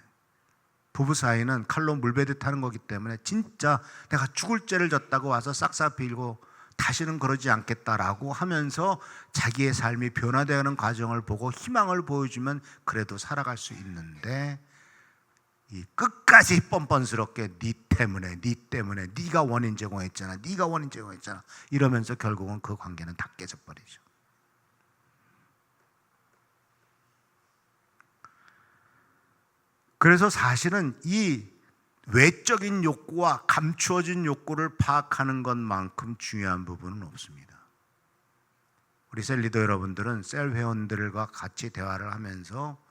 부부 사이는 칼로 물베듯 하는 거기 때문에 진짜 내가 죽을 죄를 졌다고 와서 싹싹 빌고 다시는 그러지 않겠다라고 하면서 자기의 삶이 변화되는 과정을 보고 희망을 보여주면 그래도 살아갈 수 있는데, 이 끝까지 뻔뻔스럽게 네 때문에 네가 원인 제공했잖아, 네가 원인 제공했잖아 이러면서 결국은 그 관계는 다 깨져버리죠. 그래서 사실은 이 외적인 욕구와 감추어진 욕구를 파악하는 것만큼 중요한 부분은 없습니다. 우리 셀 리더 여러분들은 셀 회원들과 같이 대화를 하면서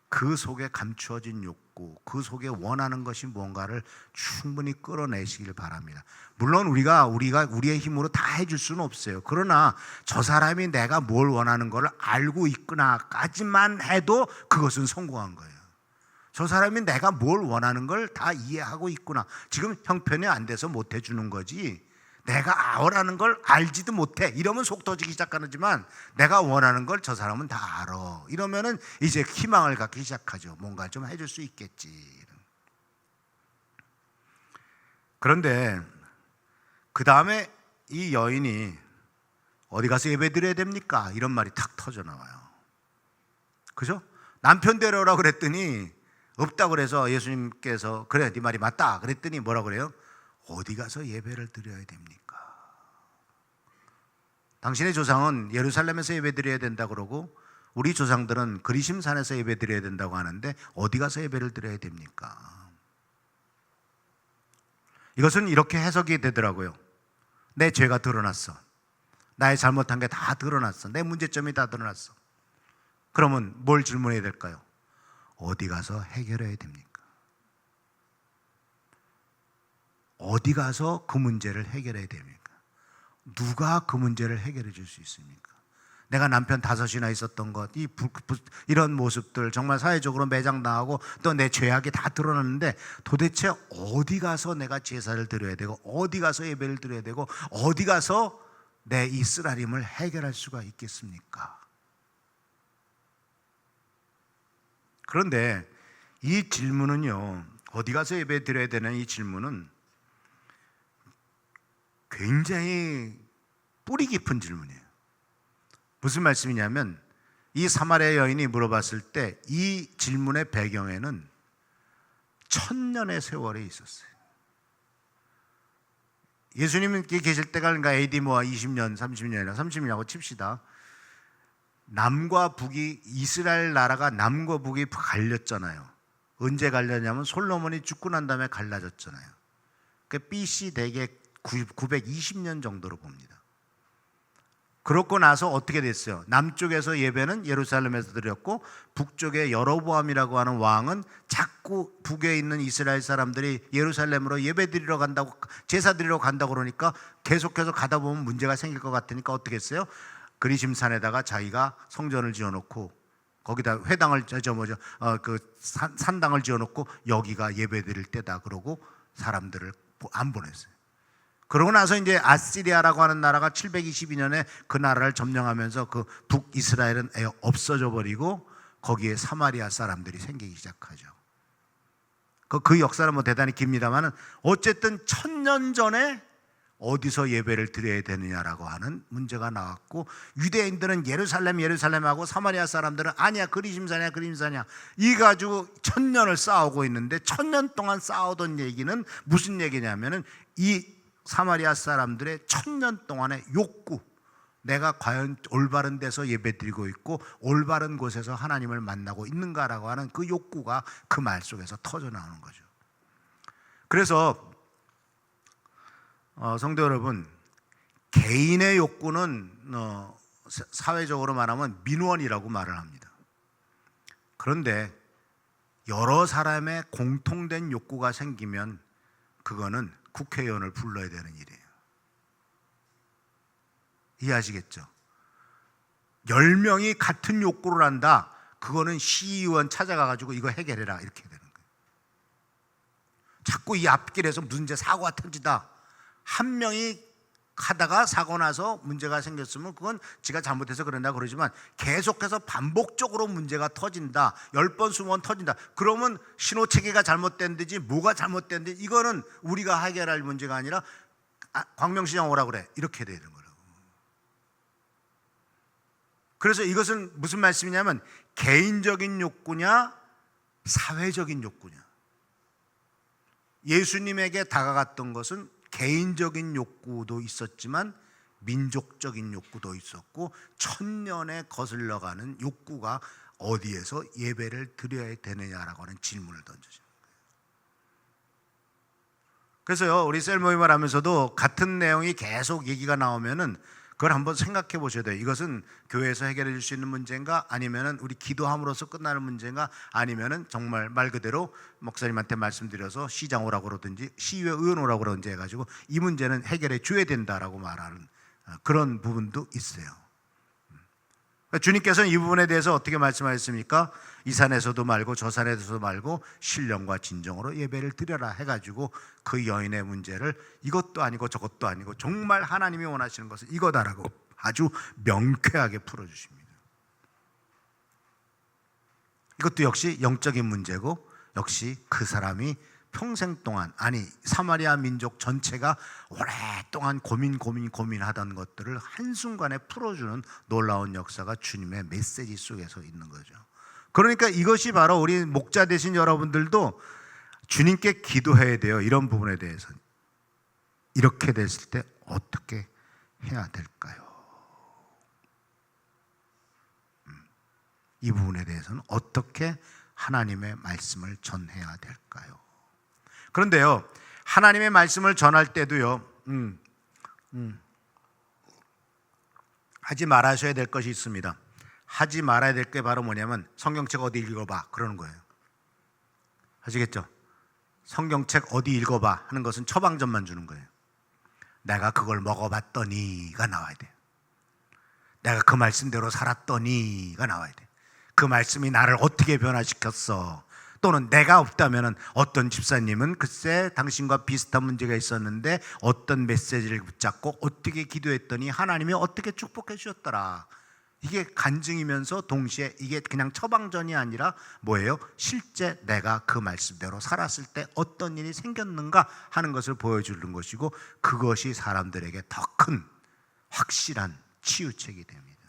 그 속에 감추어진 욕구, 그 속에 원하는 것이 뭔가를 충분히 끌어내시길 바랍니다. 물론 우리가 우리의 힘으로 다 해줄 수는 없어요. 그러나 저 사람이 내가 뭘 원하는 걸 알고 있구나까지만 해도 그것은 성공한 거예요. 저 사람이 내가 뭘 원하는 걸 다 이해하고 있구나. 지금 형편이 안 돼서 못 해주는 거지, 내가 원하는 걸 알지도 못해 이러면 속 터지기 시작하지만, 내가 원하는 걸 저 사람은 다 알아 이러면은 이제 희망을 갖기 시작하죠. 뭔가 좀 해줄 수 있겠지. 그런데 그 다음에 이 여인이 어디 가서 예배 드려야 됩니까? 이런 말이 탁 터져 나와요. 그죠? 남편 데려오라고 그랬더니 없다고 그래서 예수님께서 그래 네 말이 맞다 그랬더니 뭐라 그래요? 어디 가서 예배를 드려야 됩니까? 당신의 조상은 예루살렘에서 예배 드려야 된다고 그러고 우리 조상들은 그리심산에서 예배 드려야 된다고 하는데 어디 가서 예배를 드려야 됩니까? 이것은 이렇게 해석이 되더라고요. 내 죄가 드러났어. 나의 잘못한 게 다 드러났어. 내 문제점이 다 드러났어. 그러면 뭘 질문해야 될까요? 어디 가서 해결해야 됩니까? 어디 가서 그 문제를 해결해야 됩니까? 누가 그 문제를 해결해 줄 수 있습니까? 내가 남편 5이나 있었던 것, 이런 모습들 정말 사회적으로 매장당하고 또 내 죄악이 다 드러났는데 도대체 어디 가서 내가 제사를 드려야 되고 어디 가서 예배를 드려야 되고 어디 가서 내 이 쓰라림을 해결할 수가 있겠습니까? 그런데 이 질문은요, 어디 가서 예배 드려야 되는 이 질문은 굉장히 뿌리 깊은 질문이에요. 무슨 말씀이냐면 이 사마리아 여인이 물어봤을 때 이 질문의 배경에는 1000년의 세월이 있었어요. 예수님이 계실 때가 그러니까 AD 뭐 20년, 30년이나 30년이라고 칩시다. 남과 북이, 이스라엘 나라가 남과 북이 갈렸잖아요. 언제 갈렸냐면 솔로몬이 죽고 난 다음에 갈라졌잖아요. 그 BC 대개 920년 정도로 봅니다. 그렇고 나서 어떻게 됐어요? 남쪽에서 예배는 예루살렘에서 드렸고 북쪽에 여로보암이라고 하는 왕은 자꾸 북에 있는 이스라엘 사람들이 예루살렘으로 예배 드리러 간다고, 제사 드리러 간다고 그러니까 계속해서 가다 보면 문제가 생길 것 같으니까 어떻게 했어요? 그리심산에다가 자기가 성전을 지어놓고 거기다 회당을 산당을 지어놓고 여기가 예배 드릴 때다 그러고 사람들을 안 보냈어요. 그러고 나서 이제 아시리아라고 하는 나라가 722년에 그 나라를 점령하면서 그 북이스라엘은 없어져 버리고 거기에 사마리아 사람들이 생기기 시작하죠. 그 역사는 뭐 대단히 깁니다만은 어쨌든 1000년 전에 어디서 예배를 드려야 되느냐라고 하는 문제가 나왔고 유대인들은 예루살렘하고 사마리아 사람들은 아니야 그리심산이야 이 가지고 1000년을 싸우고 있는데 1000년 동안 싸우던 얘기는 무슨 얘기냐면은 이 사마리아 사람들의 1000년 동안의 욕구, 내가 과연 올바른 데서 예배드리고 있고 올바른 곳에서 하나님을 만나고 있는가라고 하는 그 욕구가 그 말 속에서 터져 나오는 거죠. 그래서 성도 여러분, 개인의 욕구는 사회적으로 말하면 민원이라고 말을 합니다. 그런데 여러 사람의 공통된 욕구가 생기면 그거는 국회의원을 불러야 되는 일이에요. 이해하시겠죠? 10명이 같은 욕구를 한다. 그거는 시의원 찾아가가지고 이거 해결해라 이렇게 되는 거예요. 자꾸 이 앞길에서 문제 사고가 터지다. 한 명이 하다가 사고 나서 문제가 생겼으면 그건 지가 잘못해서 그런다 그러지만 계속해서 반복적으로 문제가 터진다. 10번, 20번 터진다. 그러면 신호체계가 잘못된 데지 뭐가 잘못된 데지 이거는 우리가 해결할 문제가 아니라 광명시장 오라 그래 이렇게 되는 거라고. 그래서 이것은 무슨 말씀이냐면 개인적인 욕구냐 사회적인 욕구냐. 예수님에게 다가갔던 것은 개인적인 욕구도 있었지만 민족적인 욕구도 있었고 1000년에 거슬러가는 욕구가 어디에서 예배를 드려야 되느냐라고 하는 질문을 던져주는 거예요. 그래서요 우리 셀 모임을 하면서도 같은 내용이 계속 얘기가 나오면은 그걸 한번 생각해 보셔야 돼요. 이것은 교회에서 해결해 줄 수 있는 문제인가 아니면은 우리 기도함으로써 끝나는 문제인가 아니면은 정말 말 그대로 목사님한테 말씀드려서 시장 오라고 그러든지 시의회 의원 오라고 그러든지 해가지고 이 문제는 해결해 줘야 된다라고 말하는 그런 부분도 있어요. 주님께서는 이 부분에 대해서 어떻게 말씀하셨습니까? 이 산에서도 말고 저 산에서도 말고 신령과 진정으로 예배를 드려라 해가지고 그 여인의 문제를 이것도 아니고 저것도 아니고 정말 하나님이 원하시는 것은 이거다라고 아주 명쾌하게 풀어주십니다. 이것도 역시 영적인 문제고 역시 그 사람이 평생 동안 아니 사마리아 민족 전체가 오랫동안 고민하던 것들을 한순간에 풀어주는 놀라운 역사가 주님의 메시지 속에서 있는 거죠. 그러니까 이것이 바로 우리 목자 되신 여러분들도 주님께 기도해야 돼요. 이런 부분에 대해서 이렇게 됐을 때 어떻게 해야 될까요? 이 부분에 대해서는 어떻게 하나님의 말씀을 전해야 될까요? 그런데요 하나님의 말씀을 전할 때도요, 하지 말아셔야 될 것이 있습니다. 하지 말아야 될 게 바로 뭐냐면 성경책 어디 읽어봐 그러는 거예요. 아시겠죠? 성경책 어디 읽어봐 하는 것은 처방전만 주는 거예요. 내가 그걸 먹어봤더니가 나와야 돼요. 내가 그 말씀대로 살았더니가 나와야 돼요. 그 말씀이 나를 어떻게 변화시켰어. 또는 내가 없다면 어떤 집사님은 글쎄 당신과 비슷한 문제가 있었는데 어떤 메시지를 붙잡고 어떻게 기도했더니 하나님이 어떻게 축복해 주셨더라. 이게 간증이면서 동시에 이게 그냥 처방전이 아니라 뭐예요? 실제 내가 그 말씀대로 살았을 때 어떤 일이 생겼는가 하는 것을 보여주는 것이고, 그것이 사람들에게 더 큰 확실한 치유책이 됩니다.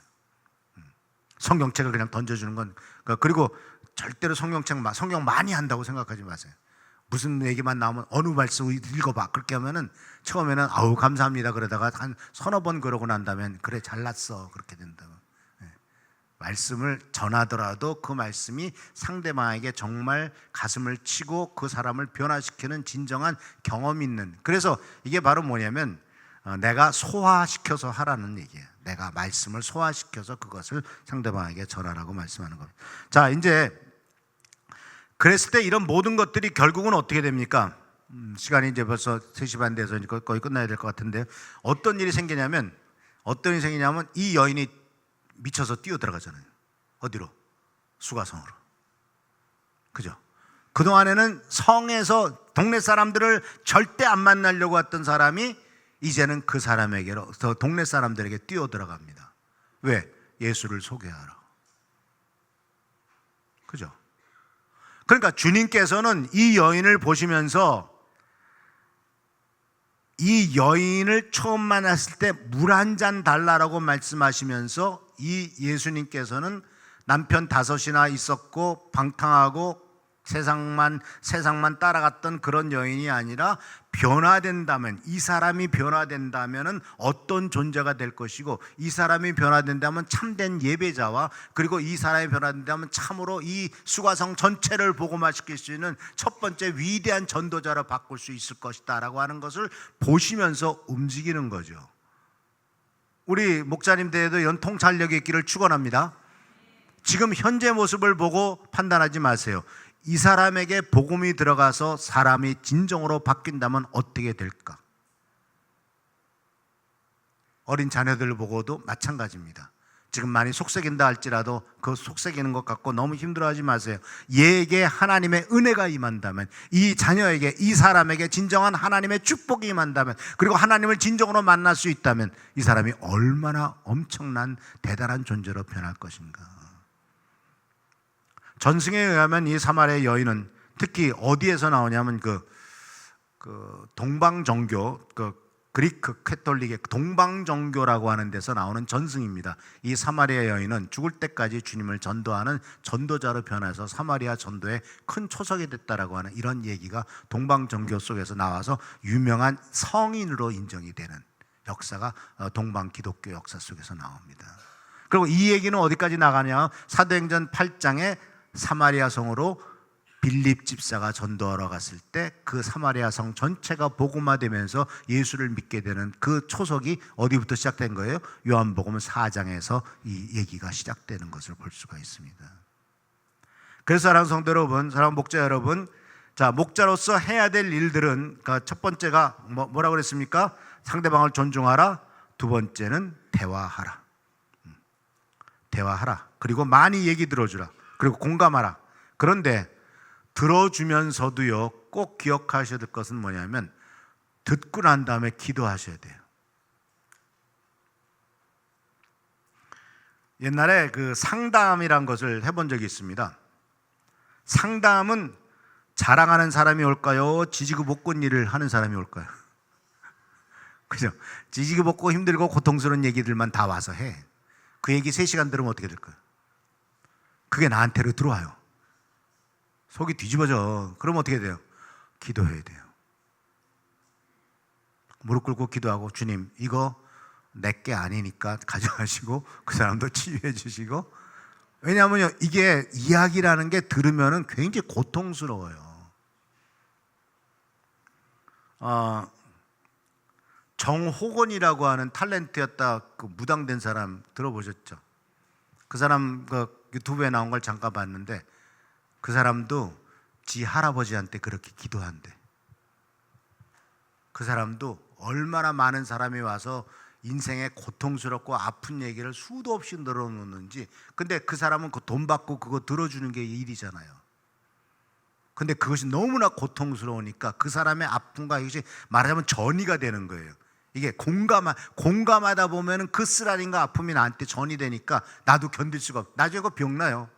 성경책을 그냥 던져주는 건, 그리고 절대로 성경 많이 한다고 생각하지 마세요. 무슨 얘기만 나오면 어느 말씀 읽어봐 그렇게 하면은 처음에는 아우 감사합니다 그러다가 한 서너 번 그러고 난 다음엔 그래 잘났어 그렇게 된다고. 말씀을 전하더라도 그 말씀이 상대방에게 정말 가슴을 치고 그 사람을 변화시키는 진정한 경험이 있는, 그래서 이게 바로 뭐냐면 내가 소화시켜서 하라는 얘기예요. 내가 말씀을 소화시켜서 그것을 상대방에게 전하라고 말씀하는 겁니다. 자, 이제 그랬을 때 이런 모든 것들이 결국은 어떻게 됩니까? 시간이 이제 벌써 3시 반 돼서 거의 끝나야 될 것 같은데, 어떤 일이 생기냐면 이 여인이 미쳐서 뛰어 들어가잖아요. 어디로? 수가성으로. 그죠? 그동안에는 성에서 동네 사람들을 절대 안 만나려고 했던 사람이 이제는 그 사람에게로, 동네 사람들에게 뛰어 들어갑니다. 왜? 예수를 소개하라. 그죠? 그러니까 주님께서는 이 여인을 보시면서 이 여인을 처음 만났을 때 물 한 잔 달라라고 말씀하시면서 이 예수님께서는 남편 5이나 있었고 방탕하고 세상만 따라갔던 그런 여인이 아니라 변화된다면, 이 사람이 변화된다면 어떤 존재가 될 것이고, 이 사람이 변화된다면 참된 예배자와, 그리고 이 사람이 변화된다면 참으로 이 수가성 전체를 복음화시킬 수 있는 첫 번째 위대한 전도자로 바꿀 수 있을 것이다 라고 하는 것을 보시면서 움직이는 거죠. 우리 목사님들에도 이런 통찰력이 있기를 축원합니다. 지금 현재 모습을 보고 판단하지 마세요. 이 사람에게 복음이 들어가서 사람이 진정으로 바뀐다면 어떻게 될까? 어린 자녀들을 보고도 마찬가지입니다. 지금 많이 속삭인다 할지라도 그 속삭이는 것 같고 너무 힘들어하지 마세요. 얘에게 하나님의 은혜가 임한다면, 이 자녀에게, 이 사람에게 진정한 하나님의 축복이 임한다면, 그리고 하나님을 진정으로 만날 수 있다면 이 사람이 얼마나 엄청난 대단한 존재로 변할 것인가. 전승에 의하면 이 사마리아 여인은 특히 어디에서 나오냐면 그 동방정교, 그리크 캐톨릭의 동방정교라고 하는 데서 나오는 전승입니다. 이 사마리아 여인은 죽을 때까지 주님을 전도하는 전도자로 변해서 사마리아 전도에 큰 초석이 됐다라고 하는 이런 얘기가 동방정교 속에서 나와서 유명한 성인으로 인정이 되는 역사가 동방기독교 역사 속에서 나옵니다. 그리고 이 얘기는 어디까지 나가냐? 사도행전 8장에 사마리아 성으로 빌립 집사가 전도하러 갔을 때 그 사마리아 성 전체가 복음화되면서 예수를 믿게 되는 그 초석이 어디부터 시작된 거예요? 요한복음 4장에서 이 얘기가 시작되는 것을 볼 수가 있습니다. 그래서 사랑하는 성도 여러분, 사랑하는 목자 여러분, 자, 목자로서 해야 될 일들은 첫 번째가 뭐라고 그랬습니까? 상대방을 존중하라. 두 번째는 대화하라. 대화하라. 그리고 많이 얘기 들어주라. 그리고 공감하라. 그런데 들어주면서도요, 꼭 기억하셔야 될 것은 뭐냐면 듣고 난 다음에 기도하셔야 돼요. 옛날에 그 상담이란 것을 해본 적이 있습니다. 상담은 자랑하는 사람이 올까요? 지지고 볶은 일을 하는 사람이 올까요? 그죠? 지지고 볶고 힘들고 고통스러운 얘기들만 다 와서 해. 그 얘기 3시간 들으면 어떻게 될까요? 그게 나한테로 들어와요. 속이 뒤집어져. 그럼 어떻게 돼요? 기도해야 돼요. 무릎 꿇고 기도하고, 주님 이거 내게 아니니까 가져가시고 그 사람도 치유해 주시고. 왜냐하면 이게 이야기라는 게 들으면 굉장히 고통스러워요. 정호건이라고 하는 탤런트였다 그 무당된 사람 들어보셨죠? 그 사람 그 유튜브에 나온 걸 잠깐 봤는데 그 사람도 지 할아버지한테 그렇게 기도한대. 그 사람도 얼마나 많은 사람이 와서 인생의 고통스럽고 아픈 얘기를 수도 없이 늘어놓는지. 근데 그 사람은 그 돈 받고 그거 들어주는 게 일이잖아요. 근데 그것이 너무나 고통스러우니까 그 사람의 아픔과 이것이 말하자면 전이가 되는 거예요. 이게 공감하다 보면은 그 쓰라린과 아픔이 나한테 전이 되니까 나도 견딜 수가 없어. 나중에 그 병나요.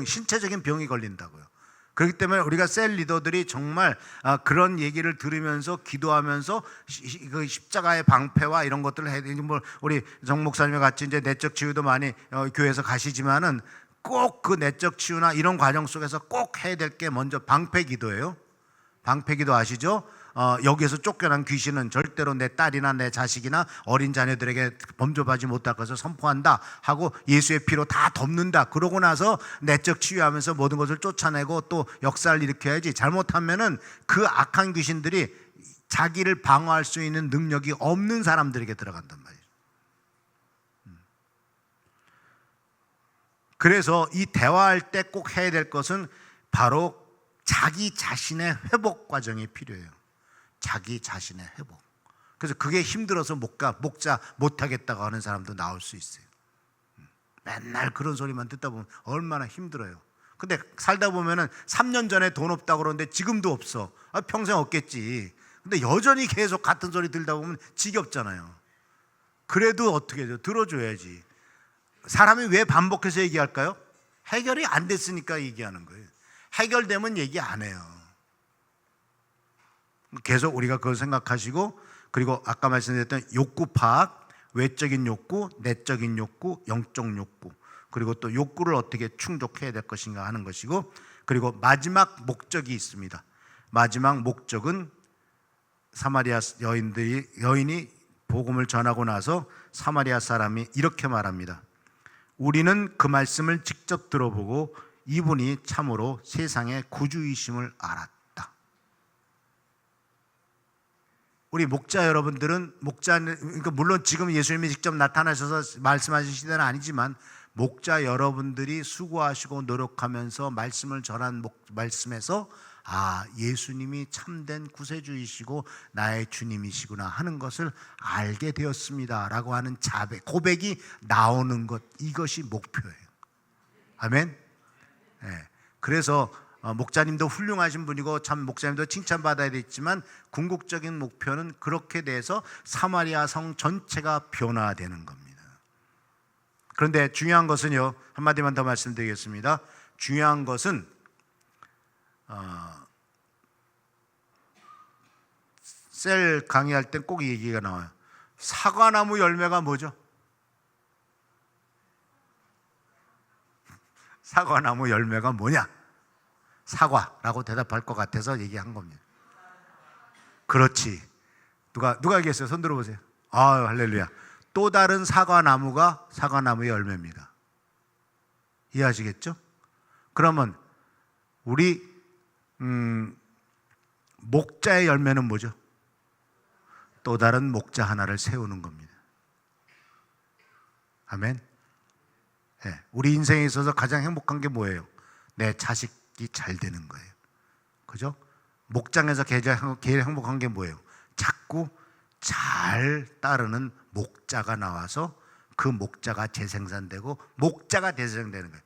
신체적인 병이 걸린다고요. 그렇기 때문에 우리가 셀 리더들이 정말 그런 얘기를 들으면서 기도하면서 그 십자가의 방패와 이런 것들을 해야 되는, 뭐 우리 정 목사님과 같이 이제 내적 치유도 많이 교회에서 가시지만은 꼭 그 내적 치유나 이런 과정 속에서 꼭 해야 될 게 먼저 방패 기도예요. 방패 기도 아시죠? 여기에서 쫓겨난 귀신은 절대로 내 딸이나 내 자식이나 어린 자녀들에게 범접하지 못할 것을 선포한다 하고 예수의 피로 다 덮는다. 그러고 나서 내적 치유하면서 모든 것을 쫓아내고 또 역사를 일으켜야지. 잘못하면은 그 악한 귀신들이 자기를 방어할 수 있는 능력이 없는 사람들에게 들어간단 말이에요. 그래서 이 대화할 때 꼭 해야 될 것은 바로 자기 자신의 회복 과정이 필요해요. 자기 자신의 회복. 그래서 그게 힘들어서 목자 못하겠다고 하는 사람도 나올 수 있어요. 맨날 그런 소리만 듣다 보면 얼마나 힘들어요. 근데 살다 보면은 3년 전에 돈 없다고 그러는데 지금도 없어. 평생 없겠지. 근데 여전히 계속 같은 소리 들다 보면 지겹잖아요. 그래도 어떻게 해요? 들어줘야지. 사람이 왜 반복해서 얘기할까요? 해결이 안 됐으니까 얘기하는 거예요. 해결되면 얘기 안 해요. 계속 우리가 그걸 생각하시고, 그리고 아까 말씀드렸던 욕구 파악, 외적인 욕구, 내적인 욕구, 영적 욕구, 그리고 또 욕구를 어떻게 충족해야 될 것인가 하는 것이고, 그리고 마지막 목적이 있습니다. 마지막 목적은 사마리아 여인이 복음을 전하고 나서 사마리아 사람이 이렇게 말합니다. 우리는 그 말씀을 직접 들어보고 이분이 참으로 세상의 구주이심을 알았다. 우리 목자 여러분들은 그러니까 물론 지금 예수님이 직접 나타나셔서 말씀하신 시대는 아니지만 목자 여러분들이 수고하시고 노력하면서 말씀을 전한 말씀에서 예수님이 참된 구세주이시고 나의 주님이시구나 하는 것을 알게 되었습니다 라고 하는 고백이 나오는 것, 이것이 목표예요. 아멘. 네. 그래서 목자님도 훌륭하신 분이고 참 목사님도 칭찬받아야 되지만 궁극적인 목표는 그렇게 돼서 사마리아 성 전체가 변화되는 겁니다. 그런데 중요한 것은요, 한마디만 더 말씀드리겠습니다. 중요한 것은 셀 강의할 때 꼭 이 얘기가 나와요. 사과나무 열매가 뭐죠? 사과나무 열매가 뭐냐? 사과라고 대답할 것 같아서 얘기한 겁니다. 그렇지. 누가 얘기했어요? 손 들어보세요. 할렐루야. 또 다른 사과나무가 사과나무의 열매입니다. 이해하시겠죠? 그러면 우리 목자의 열매는 뭐죠? 또 다른 목자 하나를 세우는 겁니다. 아멘. 네. 우리 인생에 있어서 가장 행복한 게 뭐예요? 내 자식이 잘 되는 거예요. 그죠? 목장에서 제일 행복한 게 뭐예요? 자꾸 잘 따르는 목자가 나와서 그 목자가 재생산되고 목자가 재생되는 거예요.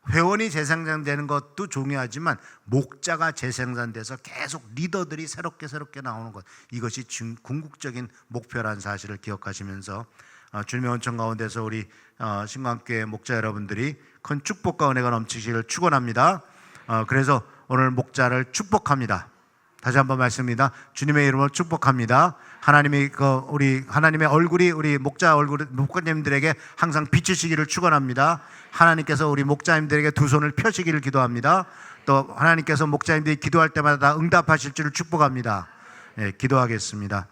회원이 재생산되는 것도 중요하지만 목자가 재생산돼서 계속 리더들이 새롭게 나오는 것, 이것이 궁극적인 목표라는 사실을 기억하시면서 주님의 원천 가운데서 우리 신광교회 목자 여러분들이 큰 축복과 은혜가 넘치시기를 축원합니다. 그래서 오늘 목자를 축복합니다. 다시 한번 말씀입니다. 주님의 이름으로 축복합니다. 하나님의 얼굴이 우리 목자님들에게 항상 비치시기를 축원합니다. 하나님께서 우리 목자님들에게 두 손을 펴시기를 기도합니다. 또 하나님께서 목자님들이 기도할 때마다 응답하실 줄을 축복합니다. 네, 기도하겠습니다.